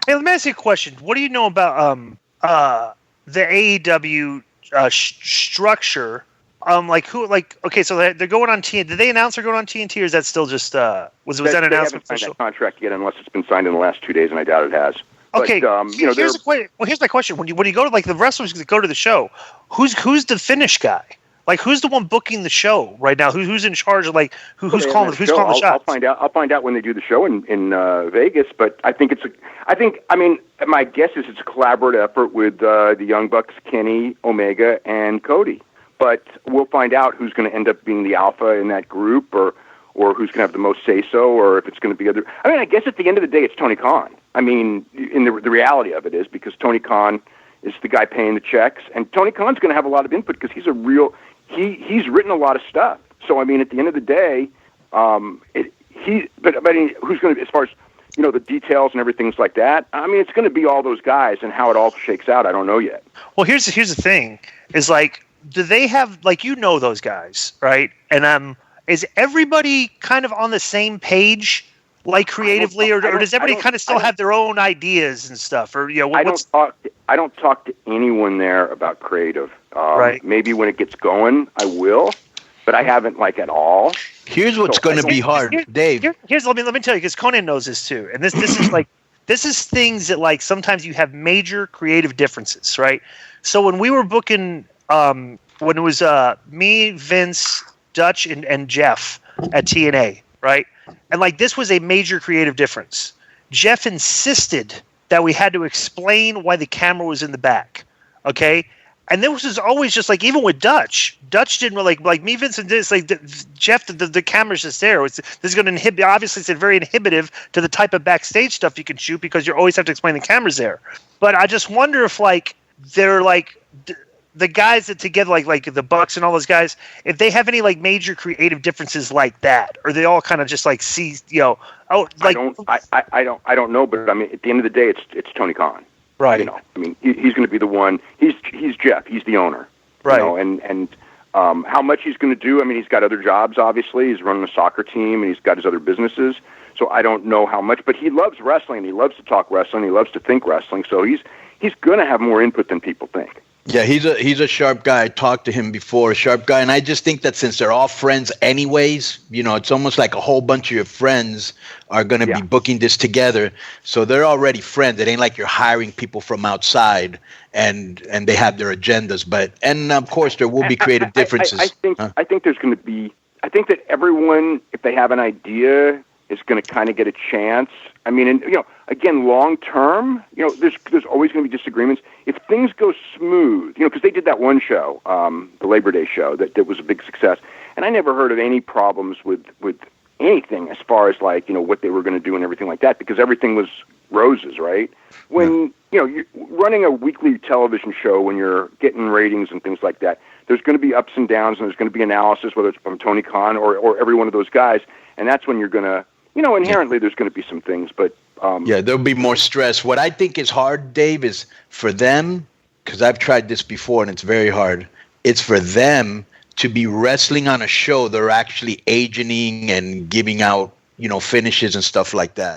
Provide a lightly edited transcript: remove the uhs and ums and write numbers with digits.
Hey, let me ask you a question. What do you know about the AEW structure? Okay, so they're going on TNT. Did they announce they're going on TNT, or is that still just was that an announcement? They haven't signed that contract yet, unless it's been signed in the last 2 days, and I doubt it has. Okay, but, here's my question: when you go to like the wrestlers that go to the show, who's the finish guy? Like, who's the one booking the show right now? Who's in charge of who's calling the shots? I'll find out when they do the show in Vegas. But I think my guess is it's a collaborative effort with the Young Bucks, Kenny, Omega, and Cody. But we'll find out who's going to end up being the alpha in that group, or who's going to have the most say-so, or if it's going to be other. I mean, I guess at the end of the day, it's Tony Khan. I mean, in the reality of it is because Tony Khan is the guy paying the checks, and Tony Khan's going to have a lot of input because he's a real. He's written a lot of stuff. So I mean, at the end of the day, who's going to, as far as the details and everything's like that? I mean, it's going to be all those guys, and how it all shakes out, I don't know yet. Well, here's the thing: is do they have those guys, right? And is everybody kind of on the same page, creatively, or does everybody kind of still have their own ideas and stuff, or I don't talk to anyone there about creative. Right. Maybe when it gets going, I will, but I haven't at all. Here's what's going to be hard, Dave. Let me tell you, because Conan knows this too, and this is this is things that sometimes you have major creative differences, right? So when we were booking, when it was me, Vince, Dutch, and Jeff at TNA, right, and this was a major creative difference. Jeff insisted that we had to explain why the camera was in the back, okay? And this was always just even with Dutch didn't really like me, Vincent did. It's Jeff, the camera's just there. This is going to inhibit. Obviously, it's very inhibitive to the type of backstage stuff you can shoot because you always have to explain the camera's there. But I just wonder if they're the guys that together like the Bucks and all those guys, if they have any major creative differences like that, or they all kind of just see I don't know, but I mean at the end of the day, it's Tony Khan. Right. I mean, he's going to be the one. He's Jeff. He's the owner. Right. And how much he's going to do. I mean, he's got other jobs. Obviously, he's running a soccer team, and he's got his other businesses. So I don't know how much, but he loves wrestling. He loves to talk wrestling. He loves to think wrestling. So he's going to have more input than people think. Yeah, he's a sharp guy. I talked to him before, a sharp guy. And I just think that since they're all friends anyways, it's almost like a whole bunch of your friends are going to be booking this together. So they're already friends. It ain't like you're hiring people from outside and they have their agendas. And of course, there will be creative differences. I think there's going to be – I think that everyone, if they have an idea, is going to kind of get a chance. I mean, and again, long term, there's always going to be disagreements. If things go smooth, because they did that one show, the Labor Day show, that was a big success, and I never heard of any problems with anything as far as what they were going to do and everything like that, because everything was roses, right? When you're running a weekly television show, when you're getting ratings and things like that, there's going to be ups and downs, and there's going to be analysis, whether it's from Tony Khan or every one of those guys, and that's when you're going to. Inherently, there's going to be some things, but... there'll be more stress. What I think is hard, Dave, is for them, because I've tried this before and it's very hard, it's for them to be wrestling on a show they're actually agenting and giving out, finishes and stuff like that.